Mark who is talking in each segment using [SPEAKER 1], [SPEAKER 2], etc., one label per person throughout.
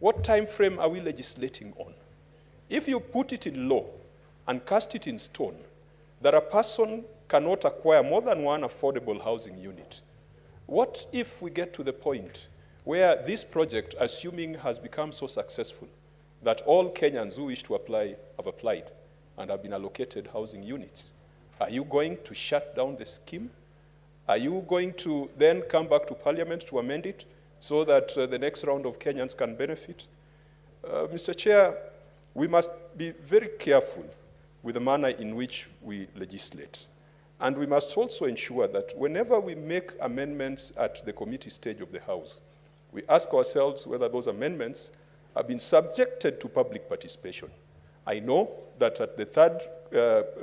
[SPEAKER 1] What time frame are we legislating on? If you put it in law and cast it in stone, that a person cannot acquire more than one affordable housing unit, what if we get to the point where this project, assuming has become so successful that all Kenyans who wish to apply have applied and have been allocated housing units? Are you going to shut down the scheme? Are you going to then come back to Parliament to amend it so that the next round of Kenyans can benefit? Mr. Chair, we must be very careful with the manner in which we legislate. And we must also ensure that whenever we make amendments at the committee stage of the House, we ask ourselves whether those amendments have been subjected to public participation. I know that at the third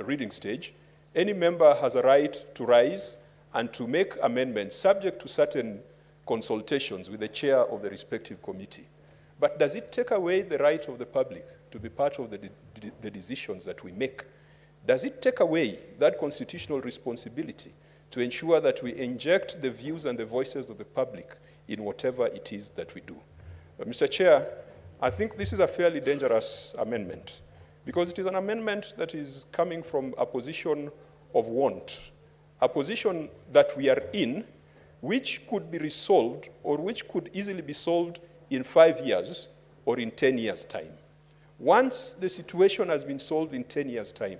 [SPEAKER 1] reading stage, any member has a right to rise and to make amendments subject to certain consultations with the chair of the respective committee. But does it take away the right of the public to be part of the decisions that we make? Does it take away that constitutional responsibility to ensure that we inject the views and the voices of the public in whatever it is that we do? Mr. Chair, I think this is a fairly dangerous amendment because it is an amendment that is coming from a position of want, a position that we are in which could be resolved or which could easily be solved in 5 years or in 10 years' time. Once the situation has been solved in 10 years' time,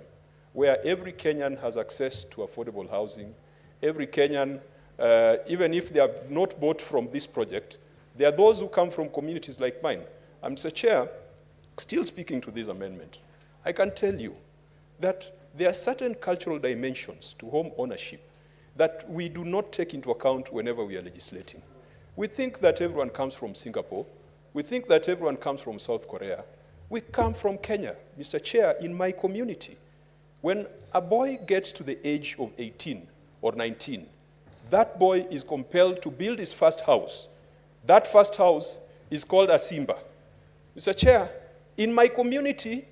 [SPEAKER 1] where every Kenyan has access to affordable housing, every Kenyan, even if they have not bought from this project, there are those who come from communities like mine. Mr. Chair, still speaking to this amendment, I can tell you that there are certain cultural dimensions to home ownership that we do not take into account whenever we are legislating. We think that everyone comes from Singapore. We think that everyone comes from South Korea. We come from Kenya. Mr. Chair, in my community, when a boy gets to the age of 18 or 19, that boy is compelled to build his first house. That first house is called a Simba. Mr. Chair, in my community,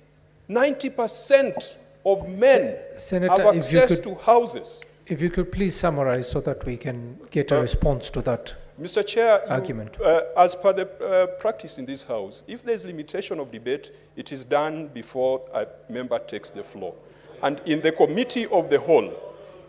[SPEAKER 1] 90% of men
[SPEAKER 2] Senator,
[SPEAKER 1] have access to houses.
[SPEAKER 2] If you could please summarize so that we can get a response to that
[SPEAKER 1] Mr. Chair,
[SPEAKER 2] argument.
[SPEAKER 1] As per the practice in this House, if there's limitation of debate, it is done before a member takes the floor. And in the committee of the whole,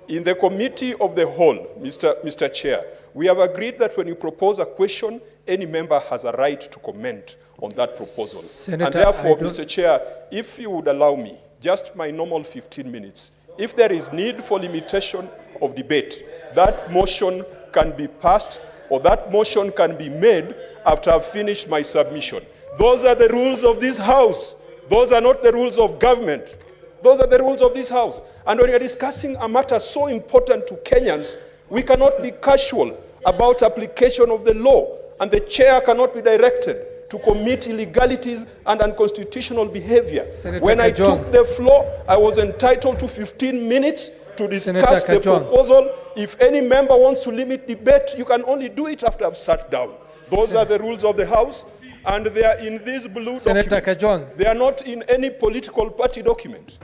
[SPEAKER 1] Mr. Chair, we have agreed that when you propose a question, any member has a right to comment on that proposal.
[SPEAKER 2] Senator,
[SPEAKER 1] and therefore, Mr. Chair, if you would allow me, just my normal 15 minutes, if there is need for limitation of debate, that motion can be passed or that motion can be made after I've finished my submission. Those are the rules of this House. Those are not the rules of government. Those are the rules of this House. And when you're discussing a matter so important to Kenyans, we cannot be casual about application of the law, and the chair cannot be directed to commit illegalities and unconstitutional behavior.
[SPEAKER 2] Senator
[SPEAKER 1] When I
[SPEAKER 2] Kajwang.
[SPEAKER 1] took the floor, I was entitled to 15 minutes to discuss the proposal. If any member wants to limit debate, you can only do it after I've sat down. Those are the rules of the House, and they are in this blue
[SPEAKER 2] Senator
[SPEAKER 1] document.
[SPEAKER 2] Kajwang.
[SPEAKER 1] They are not in any political party document.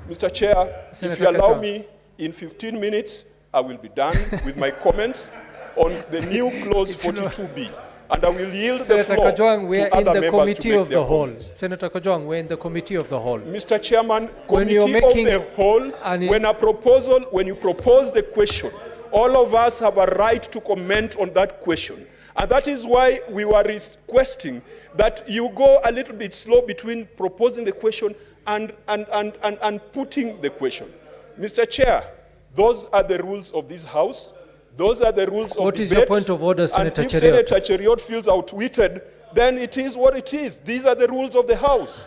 [SPEAKER 1] Mr. Chair,
[SPEAKER 2] Senator
[SPEAKER 1] if you allow
[SPEAKER 2] Kajwang.
[SPEAKER 1] me, in 15 minutes, I will be done with my comments on the new clause 42B. And I will yield
[SPEAKER 2] Senator
[SPEAKER 1] the floor
[SPEAKER 2] Kajwang, we
[SPEAKER 1] to
[SPEAKER 2] are in
[SPEAKER 1] other
[SPEAKER 2] the
[SPEAKER 1] members
[SPEAKER 2] committee
[SPEAKER 1] to make
[SPEAKER 2] of
[SPEAKER 1] their
[SPEAKER 2] the whole.
[SPEAKER 1] comments.
[SPEAKER 2] Senator Kajwang, we're in the committee of the whole.
[SPEAKER 1] Mr. Chairman,
[SPEAKER 2] When you're
[SPEAKER 1] committee
[SPEAKER 2] making
[SPEAKER 1] of the whole, when you propose the question, all of us have a right to comment on that question. And that is why we were requesting that you go a little bit slow between proposing the question and putting the question. Mr. Chair, those are the rules of this House. Those are the rules of
[SPEAKER 2] What
[SPEAKER 1] debate.
[SPEAKER 2] is your point of order, Senator
[SPEAKER 1] And if
[SPEAKER 2] Cheriot?
[SPEAKER 1] Senator Cheriot feels outwitted, then it is what it is. These are the rules of the House.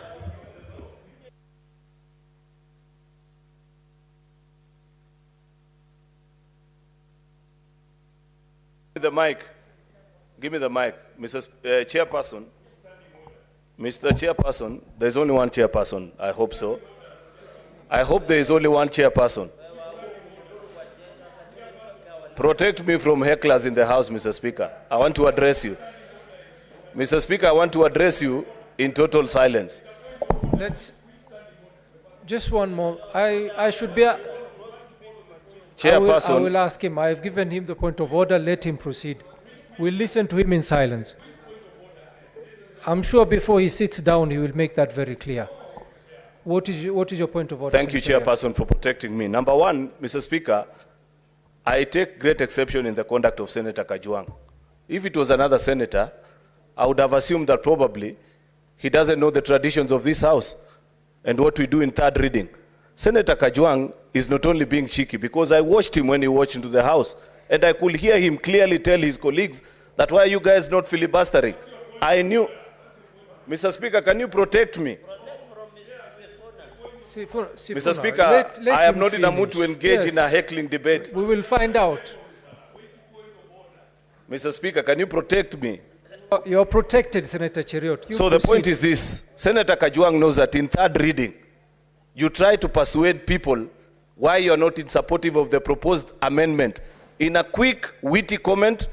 [SPEAKER 3] The mic. Give me the mic. Mr. Chairperson. Mr. Chairperson, there's only one chairperson. I hope so. I hope there is only one chairperson. Protect me from hecklers in the House, Mr. Speaker. I want to address you. Mr. Speaker, I want to address you in total silence.
[SPEAKER 2] Let's just one more. I should be.
[SPEAKER 3] Chairperson.
[SPEAKER 2] I will ask him. I have given him the point of order. Let him proceed. We'll listen to him in silence. I'm sure before he sits down, he will make that very clear. What is your point of order?
[SPEAKER 3] Thank you,
[SPEAKER 2] Senator?
[SPEAKER 3] Chairperson, for protecting me. Number one, Mr. Speaker, I take great exception in the conduct of Senator Kajwang. If it was another senator, I would have assumed that probably he doesn't know the traditions of this House and what we do in third reading. Senator Kajwang is not only being cheeky, because I watched him when he walked into the House, and I could hear him clearly tell his colleagues that why are you guys not filibustering? I knew. Mr. Speaker, can you protect me? Mr. Speaker, I am not in a mood to engage in a heckling debate.
[SPEAKER 2] We will find out.
[SPEAKER 3] Mr. Speaker, can you protect me?
[SPEAKER 2] You're protected, Senator Cheriot.
[SPEAKER 3] So the point is this. Senator Kajwang knows that in third reading, you try to persuade people why you're not in supportive of the proposed amendment. In a quick, witty comment,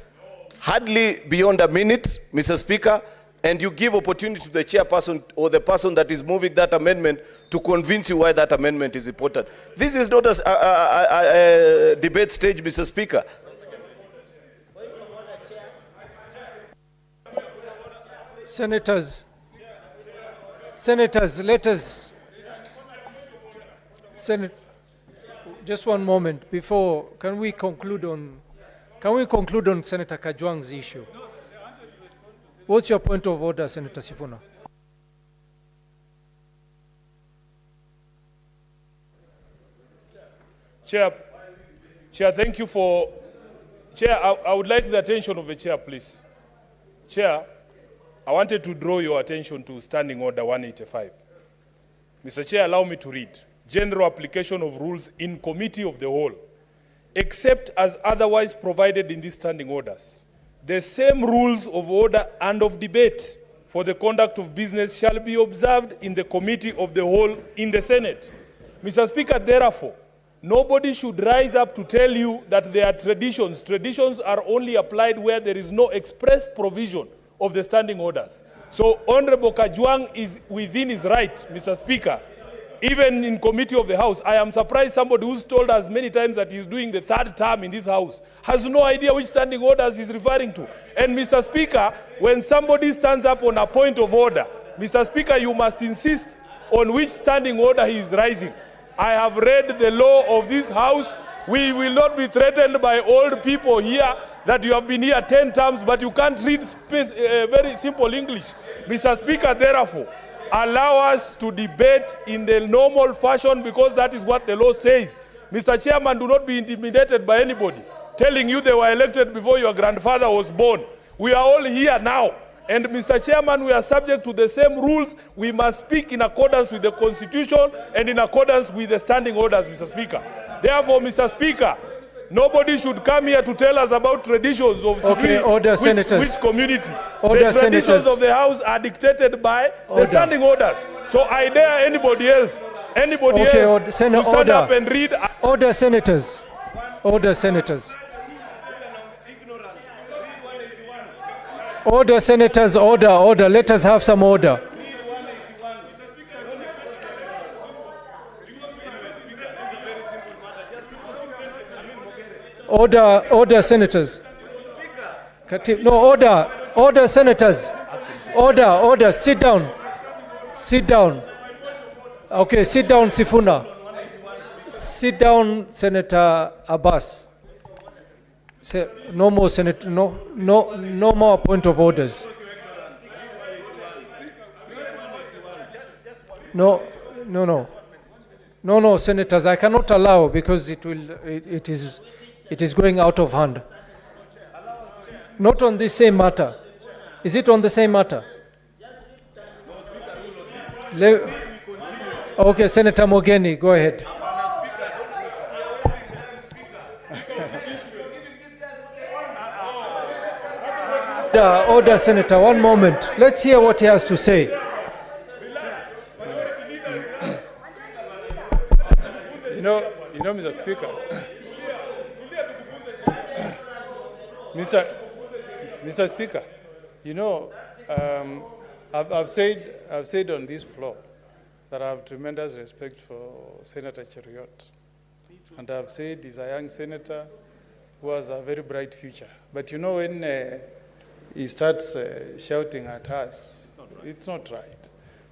[SPEAKER 3] hardly beyond a minute, Mr. Speaker, and you give opportunity to the chairperson or the person that is moving that amendment to convince you why that amendment is important. This is not a debate stage, Mr. Speaker.
[SPEAKER 2] Senators, let us, just one moment before, can we conclude on Senator Kajwang's issue? What's your point of order, Senator Sifuna?
[SPEAKER 4] Chair, thank you for... Chair, I would like the attention of the Chair, please. Chair, I wanted to draw your attention to Standing Order 185. Mr. Chair, allow me to read. General application of rules in Committee of the Whole, except as otherwise provided in these standing orders. The same rules of order and of debate for the conduct of business shall be observed in the Committee of the Whole in the Senate. Mr. Speaker, therefore, nobody should rise up to tell you that there are traditions. Traditions are only applied where there is no express provision of the standing orders. So Honorable Kajwang is within his right, Mr. Speaker. Even in Committee of the House, I am surprised somebody who's told us many times that he's doing the third term in this House has no idea which standing orders he's referring to. And Mr. Speaker, when somebody stands up on a point of order, Mr. Speaker, you must insist on which standing order he is rising. I have read the law of this House. We will not be threatened by old people here that you have been here 10 terms, but you can't read very simple English. Mr. Speaker, therefore, allow us to debate in the normal fashion because that is what the law says. Mr. Chairman, do not be intimidated by anybody telling you they were elected before your grandfather was born. We are all here now. And Mr. Chairman, we are subject to the same rules. We must speak in accordance with the Constitution and in accordance with the standing orders, Mr. Speaker. Therefore, Mr. Speaker, nobody should come here to tell us about traditions of which community. The traditions of the House are dictated by the standing orders. So I dare anybody else to stand up and read.
[SPEAKER 2] Order, senators. Order, senators. Order, senators. Order. Let us have some order. Order, senators. No, order, senators. Order, sit down. Okay, sit down, Sifuna. Sit down, Senator Abbas. No more, Senator. No more point of orders. No, senators. I cannot allow because it is going out of hand. Not on this same matter. Is it on the same matter? Okay, Senator Mogeni, go ahead. Order, Senator, one moment. Let's hear what he has to say.
[SPEAKER 4] You know, Mr. Speaker, Mr. Speaker, I've said on this floor that I have tremendous respect for Senator Cheriot, and I've said he's a young senator who has a very bright future. But when he starts shouting at us,
[SPEAKER 5] it's not right.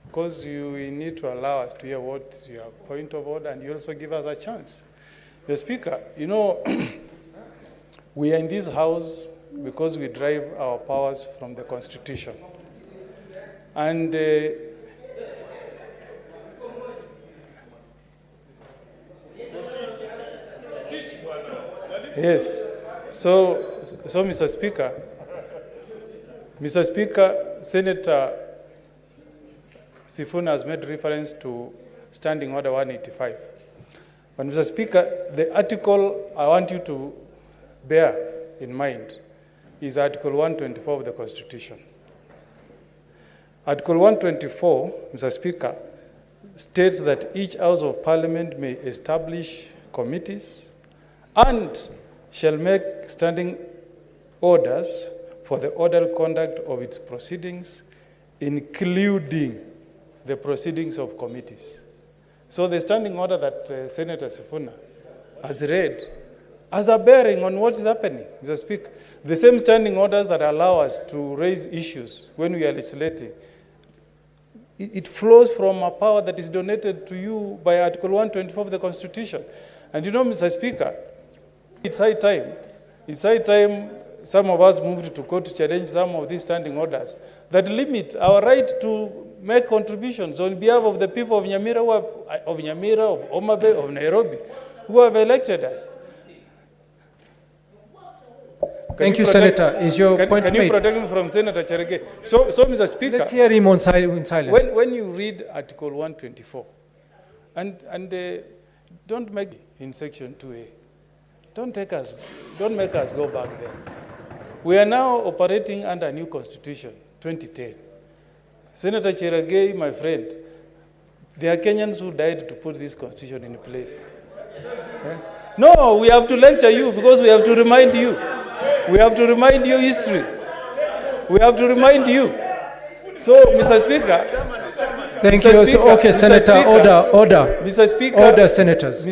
[SPEAKER 5] Because you need to allow us to hear what your point of order, and you also give us a chance. The Speaker, you know, we are in this House because we drive our powers from the Constitution. And yes, so Mr. Speaker, Senator Sifuna has made reference to Standing Order 185. But Mr. Speaker, the article I want you to bear in mind is Article 124 of the Constitution. Article 124, Mr. Speaker, states that each House of Parliament may establish committees and shall make standing orders for the orderly conduct of its proceedings, including the proceedings of committees. So the standing order that Senator Sifuna has read has a bearing on what is happening, Mr. Speaker. The same standing orders that allow us to raise issues when we are legislating, it flows from a power that is donated to you by Article 124 of the Constitution. And you know, Mr. Speaker, it's high time some of us moved to court to challenge some of these standing orders that limit our right to make contributions on behalf of the people of Nyamira, of Homa Bay, of Nairobi, who have elected us.
[SPEAKER 2] Thank you, Senator. Is your point
[SPEAKER 5] made? Can you protect me from Senator Cherege? So, Mr. Speaker,
[SPEAKER 2] let's hear him in silence.
[SPEAKER 5] When you read Article 124, and don't make in Section 2A, don't make us go back there. We are now operating under a new Constitution, 2010. Senator Cherege, my friend, there are Kenyans who died to put this Constitution in place. No, we have to lecture you because we have to remind you. We have to remind you history. We have to remind you. So, Mr. Speaker.
[SPEAKER 2] Thank you. Speaker, okay, Senator, Speaker, order.
[SPEAKER 5] Mr. Speaker.
[SPEAKER 2] Order, Senators.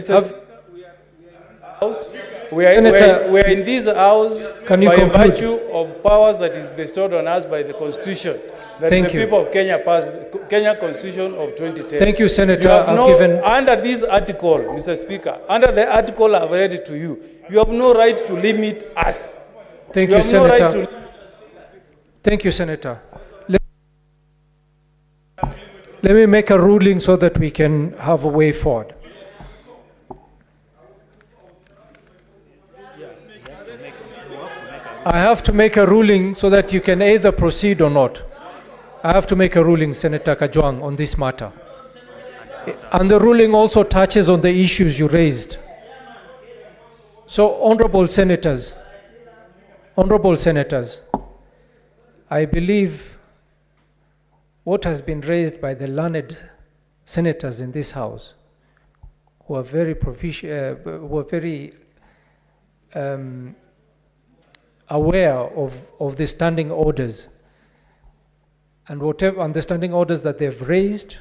[SPEAKER 5] We are in this House by virtue of powers that is bestowed on us by the Constitution. That the people of Kenya passed, Kenya Constitution of 2010.
[SPEAKER 2] Thank you, Senator.
[SPEAKER 5] Under this article, Mr. Speaker, under the article I've read it to you, you have no right to limit us.
[SPEAKER 2] Thank you, Senator. Thank you, Senator. Let me make a ruling so that we can have a way forward. I have to make a ruling so that you can either proceed or not. I have to make a ruling, Senator Kajwang, on this matter. And the ruling also touches on the issues you raised. So, honorable senators, I believe what has been raised by the learned senators in this House, who are very aware of the standing orders and whatever understanding orders that they've raised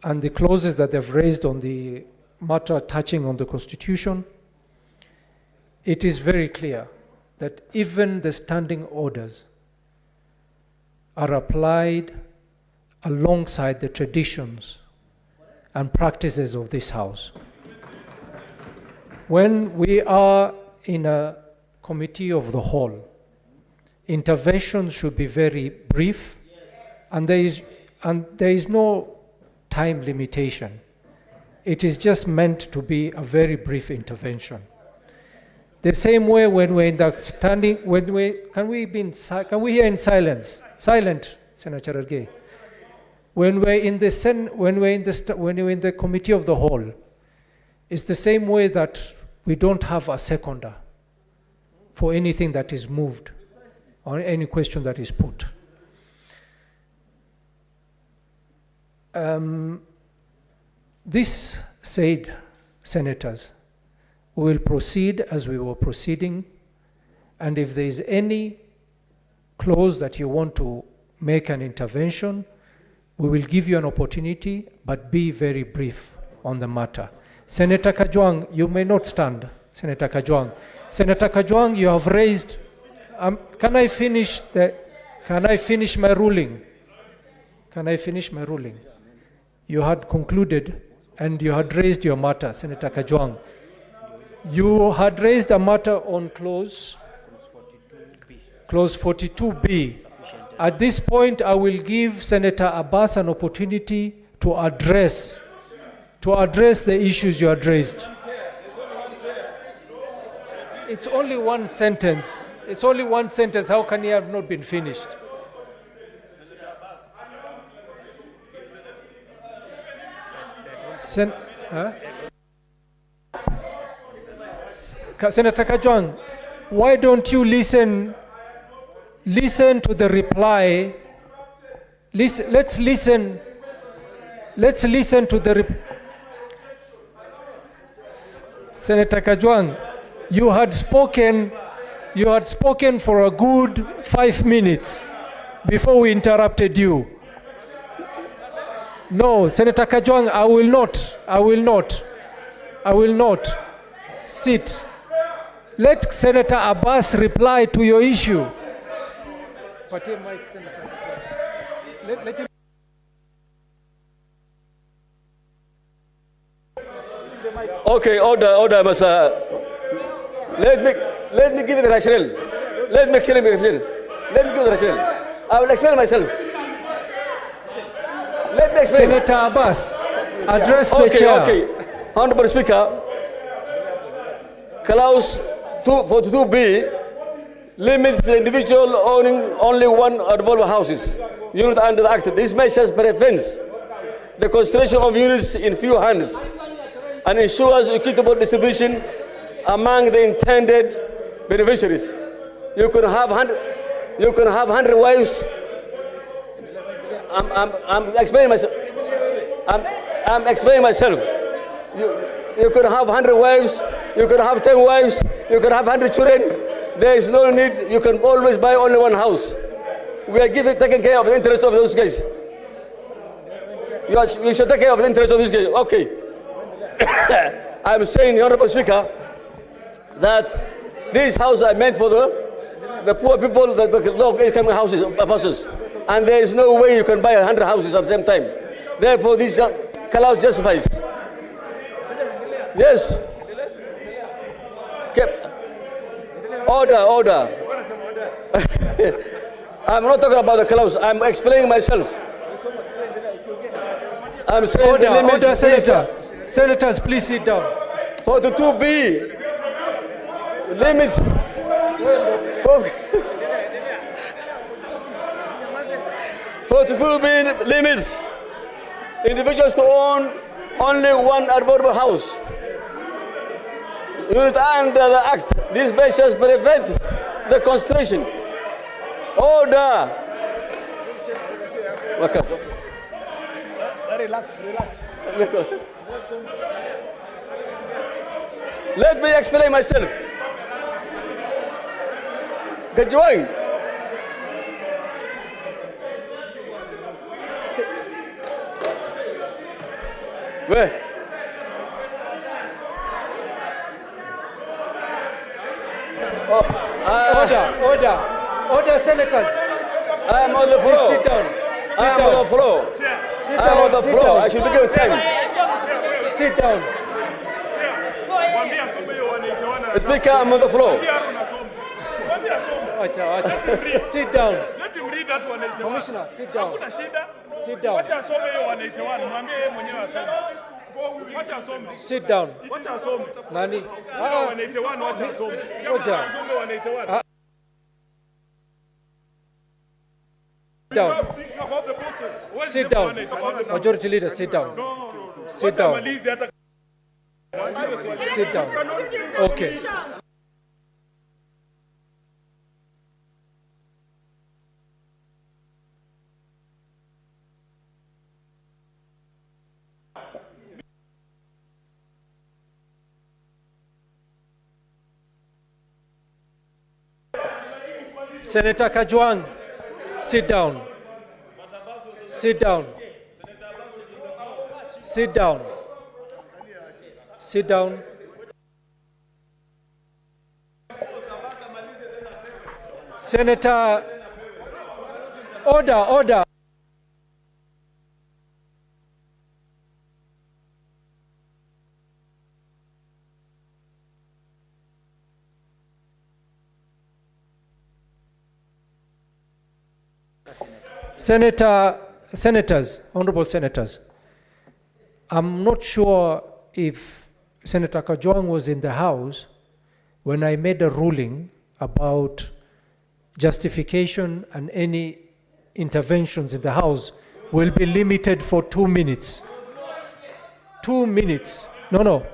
[SPEAKER 2] and the clauses that they've raised on the matter touching on the Constitution, it is very clear that even the standing orders are applied alongside the traditions and practices of this House. When we are in a committee of the whole, intervention should be very brief, and there is no time limitation. It is just meant to be a very brief intervention. The same way when we're in the standing, can we hear in silence? Silent, Senator Cherege. When we're in the committee of the whole, it's the same way that we don't have a seconder for anything that is moved or any question that is put. This said, senators, we will proceed as we were proceeding, and if there is any clause that you want to make an intervention, we will give you an opportunity, but be very brief on the matter. Senator Kajwang, you may not stand, Senator Kajwang. Senator Kajwang, you have raised, can I finish my ruling? Can I finish my ruling? You had concluded and you had raised your matter, Senator Kajwang. You had raised a matter on clause 42B. At this point, I will give Senator Abbas an opportunity to address the issues you had raised. It's only one sentence. It's only one sentence. How can he have not been finished? Senator Kajwang, why don't you listen to the reply? Let's listen to the Senator Kajwang, you had spoken for a good 5 minutes before we interrupted you. No, Senator Kajwang, I will not sit. Let Senator Abbas reply to your issue. Let him.
[SPEAKER 6] Okay, order, Mr. Let me give you the rationale. Let me give the rationale. I will explain myself. Let me explain.
[SPEAKER 2] Senator Abbas, address the chair.
[SPEAKER 6] Okay. Honorable Speaker, Clause 42B limits the individual owning only one or more houses unit under the Act. This measure prevents the concentration of units in few hands and ensures equitable distribution among the intended beneficiaries. You can have 100 wives. I'm explaining myself. I'm explaining myself. You could have 100 wives. You could have 10 wives. You could have 100 children. There is no need. You can always buy only one house. We are taking care of the interest of those guys. You should take care of the interest of these guys. Okay. I'm saying, Honorable Speaker, that these houses are meant for the poor people, the low-income houses, persons, and there is no way you can buy 100 houses at the same time. Therefore, this clause justifies. Yes. Order. I'm not talking about the clause. I'm explaining myself. I'm saying
[SPEAKER 2] Order,
[SPEAKER 6] the limits.
[SPEAKER 2] order, Senator. Senators, please sit down.
[SPEAKER 6] 42B limits. 42B limits individuals to own only one affordable house unit under the Act. This measures prevent the concentration. Order. Okay.
[SPEAKER 7] Relax.
[SPEAKER 6] Let me explain myself. Kajwang. Where?
[SPEAKER 2] Order, senators.
[SPEAKER 6] I am on the floor.
[SPEAKER 2] Please sit down.
[SPEAKER 6] I am on the floor. I am on the floor. I should be given time.
[SPEAKER 2] Sit down.
[SPEAKER 6] Speaker, I'm on the floor.
[SPEAKER 2] Sit down.
[SPEAKER 4] Let him read that 181.
[SPEAKER 2] Commissioner, sit down.
[SPEAKER 4] Hakuna shida.
[SPEAKER 2] Sit down.
[SPEAKER 4] Wacha asome hiyo 181. Mwambie yeye mwenyewe asome. Wacha asome.
[SPEAKER 2] Sit down.
[SPEAKER 4] Wacha asome.
[SPEAKER 2] Nani?
[SPEAKER 4] 181 wacha asome.
[SPEAKER 2] Wacha.
[SPEAKER 4] Asome 181.
[SPEAKER 2] Down. Sit down. Majority leader, sit down. Sit down. Sit down. Okay. Senator Kajwang, sit down. Sit down. Sit down. Sit down. Senator, order. Senators, honorable senators, I'm not sure if Senator Kajwang was in the House when I made a ruling about justification and any interventions in the House will be limited for 2 minutes. 2 minutes. No.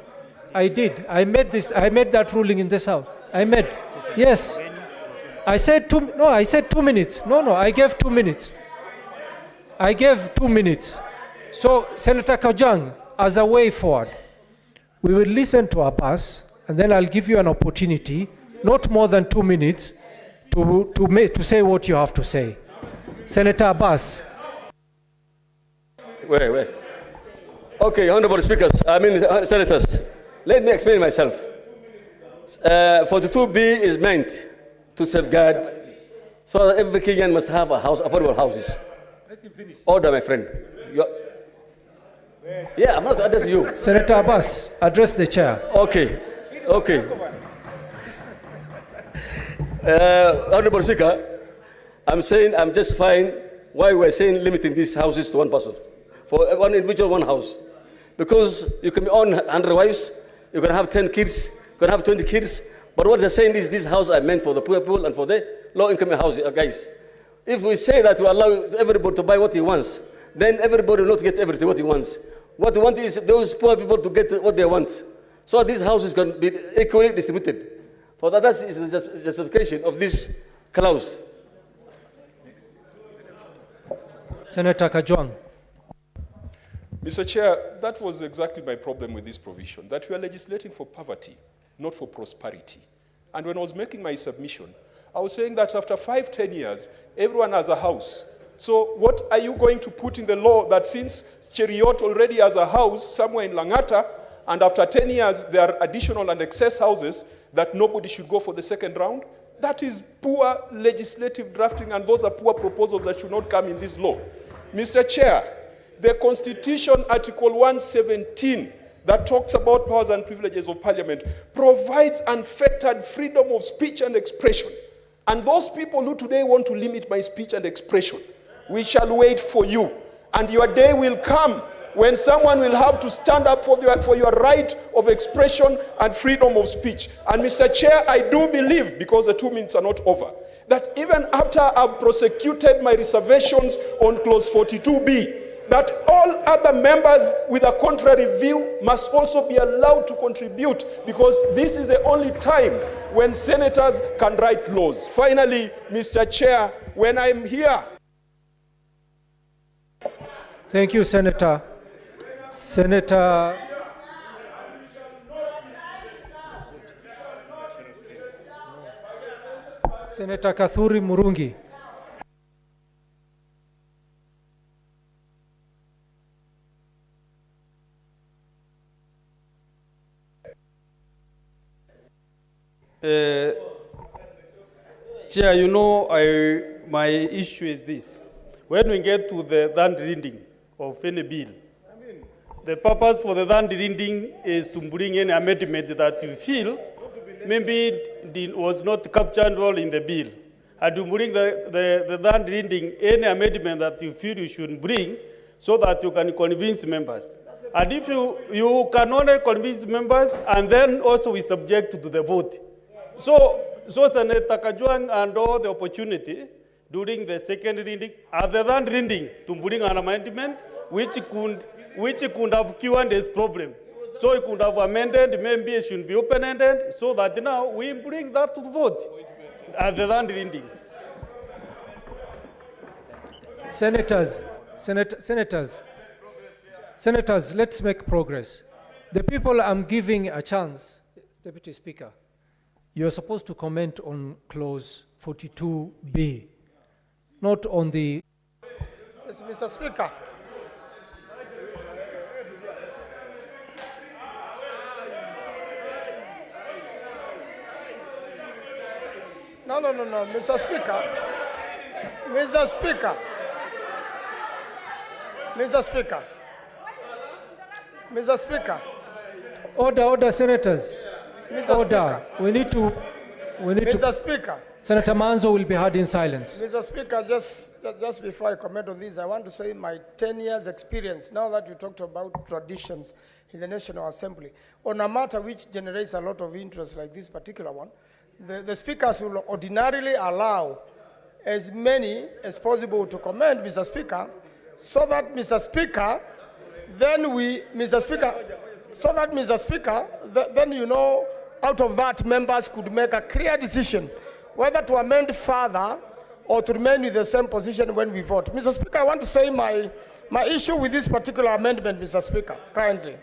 [SPEAKER 2] I did. I made that ruling in this House. Yes. I said 2 minutes. No, I gave 2 minutes. I gave 2 minutes. So, Senator Kajwang, as a way forward, we will listen to Abbas, and then I'll give you an opportunity, not more than 2 minutes, to say what you have to say. Senator Abbas.
[SPEAKER 6] Wait. Okay, honorable speakers, senators, let me explain myself. 42B is meant to safeguard so that every Kenyan must have a house, affordable houses. Let him finish. Order, my friend. I'm not addressing you.
[SPEAKER 2] Senator Abbas, address the chair.
[SPEAKER 6] Okay. Honorable Speaker, I'm justifying why we're saying limiting these houses to one person. For one individual, one house. Because you can own 100 wives, you can have 10 kids, you can have 20 kids, but what they're saying is these houses are meant for the poor people and for the low-income houses, guys. If we say that we allow everybody to buy what he wants, then everybody will not get everything what he wants. What we want is those poor people to get what they want. So these houses can be equally distributed. For that is the justification of this clause.
[SPEAKER 2] Senator Kajwang.
[SPEAKER 1] Mr. Chair, that was exactly my problem with this provision, that we are legislating for poverty, not for prosperity. And when I was making my submission, I was saying that after 5-10 years, everyone has a house. So what are you going to put in the law that since Cheriot already has a house somewhere in Langata, and after 10 years there are additional and excess houses, that nobody should go for the second round? That is poor legislative drafting, and those are poor proposals that should not come in this law. Mr. Chair, the Constitution, Article 117, that talks about powers and privileges of Parliament, provides unfettered freedom of speech and expression. And those people who today want to limit my speech and expression, we shall wait for you. And your day will come when someone will have to stand up for your right of expression and freedom of speech. And Mr. Chair, I do believe, because the 2 minutes are not over, that even after I've prosecuted my reservations on clause 42B, that all other members with a contrary view must also be allowed to contribute, because this is the only time when senators can write laws. Finally, Mr. Chair, when I'm here...
[SPEAKER 2] Thank you, Senator. Senator Kathuri Murungi.
[SPEAKER 5] Chair, my issue is this. When we get to the third reading of any bill, the purpose for the third reading is to bring any amendment that you feel maybe was not captured well in the bill. And to bring the third reading, any amendment that you feel you should bring, so that you can convince members. And if you can only convince members, and then also we subject to the vote. So Senator Kajwang and all the opportunity during the second reading, at the third reading, to bring an amendment which could have cured this problem. So it could have amended, maybe it should be open-ended, so that now we bring that to the vote at the third reading.
[SPEAKER 2] Senators, let's make progress. The people I'm giving a chance, Deputy Speaker, you're supposed to comment on clause 42B, not on the...
[SPEAKER 7] Yes, Mr. Speaker. No, Mr. Speaker. Mr. Speaker.
[SPEAKER 2] Order, senators.
[SPEAKER 7] Mr.
[SPEAKER 2] Order.
[SPEAKER 7] Speaker.
[SPEAKER 2] We need to...
[SPEAKER 7] Mr. Speaker.
[SPEAKER 2] Senator Manzo will be heard in silence.
[SPEAKER 7] Mr. Speaker, just before I comment on this, I want to say my 10 years experience, now that you talked about traditions in the National Assembly, on a matter which generates a lot of interest like this particular one, the speakers will ordinarily allow as many as possible to comment, Mr. Speaker, so that, Mr. Speaker, then you know, out of that, members could make a clear decision whether to amend further or to remain with the same position when we vote. Mr. Speaker, I want to say my issue with this particular amendment, Mr. Speaker, kindly.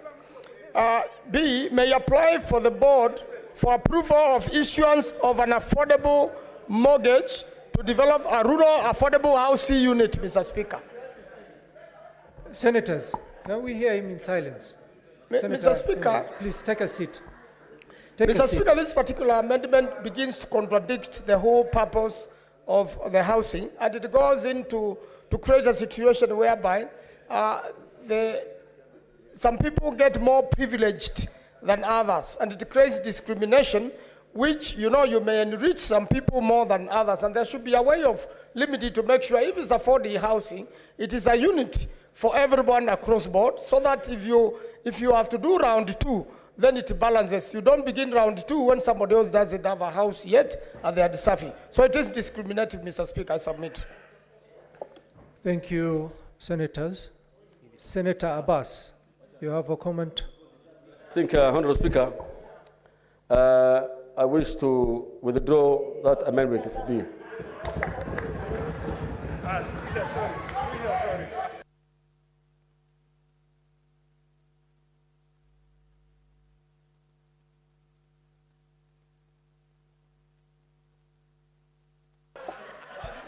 [SPEAKER 7] B, may apply for the board for approval of issuance of an affordable mortgage to develop a rural affordable housing unit, Mr. Speaker.
[SPEAKER 2] Senators, can we hear him in silence?
[SPEAKER 7] Mr. Speaker,
[SPEAKER 2] please take a seat.
[SPEAKER 7] Mr. Speaker, this particular amendment begins to contradict the whole purpose of the housing, and it goes into to create a situation whereby some people get more privileged than others, and it creates discrimination, which, you know, you may enrich some people more than others, and there should be a way of limiting to make sure if it's affordable housing, it is a unit for everyone across board, so that if you have to do round two, then it balances. You don't begin round two when somebody else doesn't have a house yet and they are deserving. So it is discriminative, Mr. Speaker. I submit.
[SPEAKER 2] Thank you, Senators. Senator Abbas, you have a comment?
[SPEAKER 6] I think, Honourable Speaker, I wish to withdraw that amendment if be.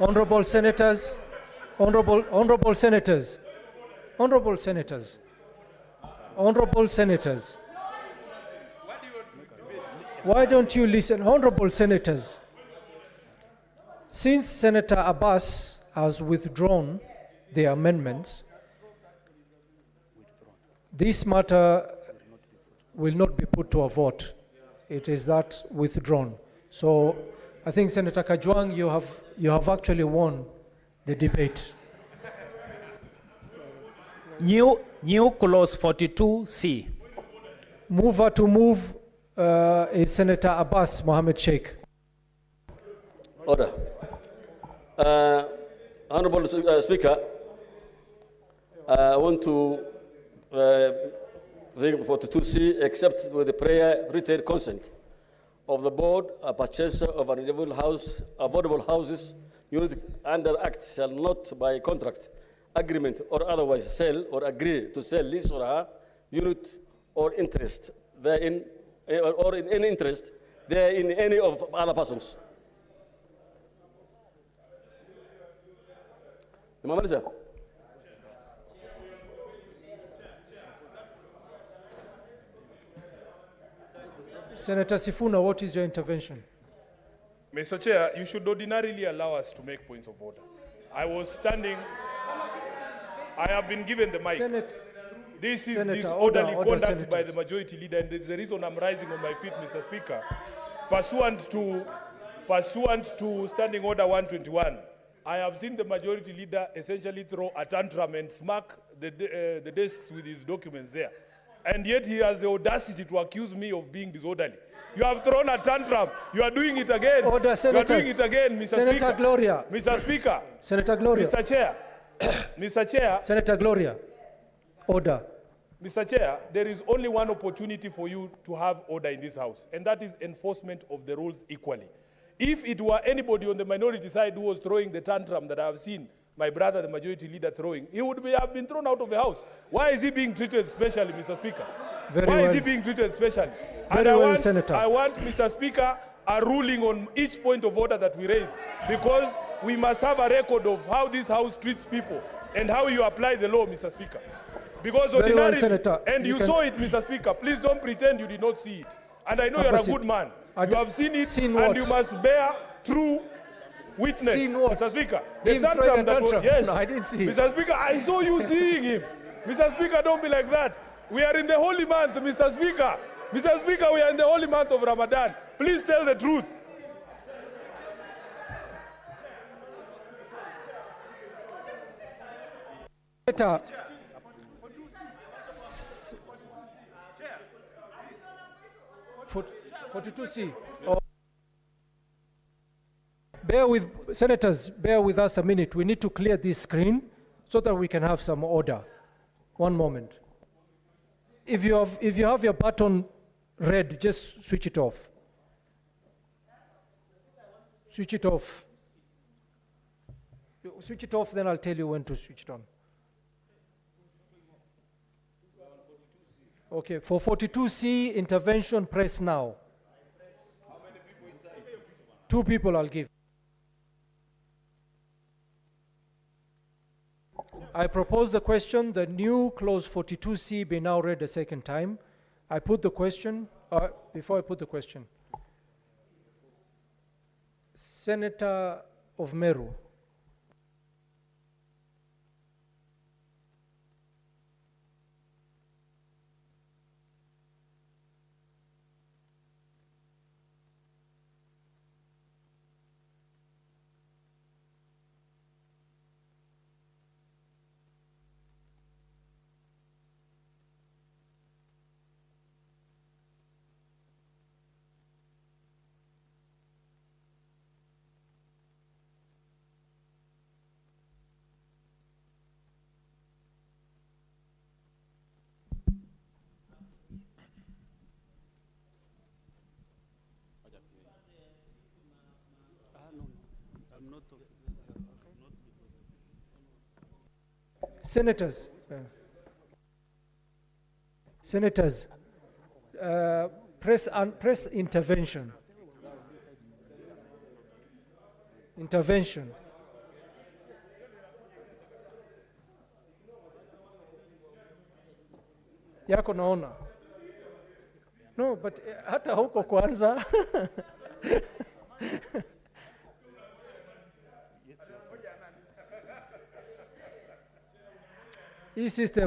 [SPEAKER 2] Honorable Senators, honorable Senators, honorable Senators, honorable Senators. Why don't you listen? Honorable Senators, since Senator Abbas has withdrawn the amendments, this matter will not be put to a vote. It is that withdrawn. So I think Senator Kajwang, you have actually won the debate.
[SPEAKER 8] New clause 42C.
[SPEAKER 2] Mover to move is Senator Abbas Mohammed Sheikh.
[SPEAKER 6] Order. Honourable Speaker, I want to bring 42C, except with the prior written consent of the board, a purchaser of an affordable houses unit under Act shall not by contract, agreement, or otherwise sell or agree to sell his or her unit or interest therein, or in any interest there in any of other persons.
[SPEAKER 2] Senator Sifuna, what is your intervention?
[SPEAKER 4] Mr. Chair, you should ordinarily allow us to make points of order. I was standing, I have been given the mic. This is disorderly conduct by the majority leader, and there's the reason I'm rising on my feet, Mr. Speaker. Pursuant to Standing Order 121, I have seen the majority leader essentially throw a tantrum and smack the desks with his documents there. And yet he has the audacity to accuse me of being disorderly. You have thrown a tantrum. You are doing it again.
[SPEAKER 2] Order, Senators.
[SPEAKER 4] You are doing it again, Mr.
[SPEAKER 2] Senator
[SPEAKER 4] Speaker.
[SPEAKER 2] Gloria.
[SPEAKER 4] Mr. Speaker.
[SPEAKER 2] Senator Gloria.
[SPEAKER 4] Mr. Chair. Mr. Chair.
[SPEAKER 2] Senator Gloria. Order.
[SPEAKER 4] Mr. Chair, there is only one opportunity for you to have order in this House, and that is enforcement of the rules equally. If it were anybody on the minority side who was throwing the tantrum that I have seen my brother, the majority leader, throwing, he would have been thrown out of the House. Why is he being treated specially, Mr. Speaker? Why is he being treated specially? And I want, Mr. Speaker, a ruling on each point of order that we raise, because we must have a record of how this House treats people and how you apply the law, Mr. Speaker. Because ordinarily, and you saw it, Mr. Speaker, please don't pretend you did not see it. And I know you're a good man. You have seen it, and you must bear true witness, Mr. Speaker. The tantrum that was, yes.
[SPEAKER 2] No, I didn't see
[SPEAKER 4] Mr. Speaker, I saw you seeing him. Mr. Speaker, don't be like that. We are in the holy month, Mr. Speaker. Mr. Speaker, we are in the holy month of Ramadan. Please tell the truth.
[SPEAKER 2] Senator. 42C. Oh. Senators, bear with us a minute. We need to clear this screen so that we can have some order. One moment. If you have your button red, just switch it off. Switch it off. Switch it off, then I'll tell you when to switch it on. Okay, for 42C intervention, press now. How many people inside? 2 people I'll give. I propose the question, the new clause 42C be now read a second time. I put the question, before I put the question. Senator of Meru. Senators, press intervention. Intervention. Yako naona. No, but hata huko Kwanza. Hii system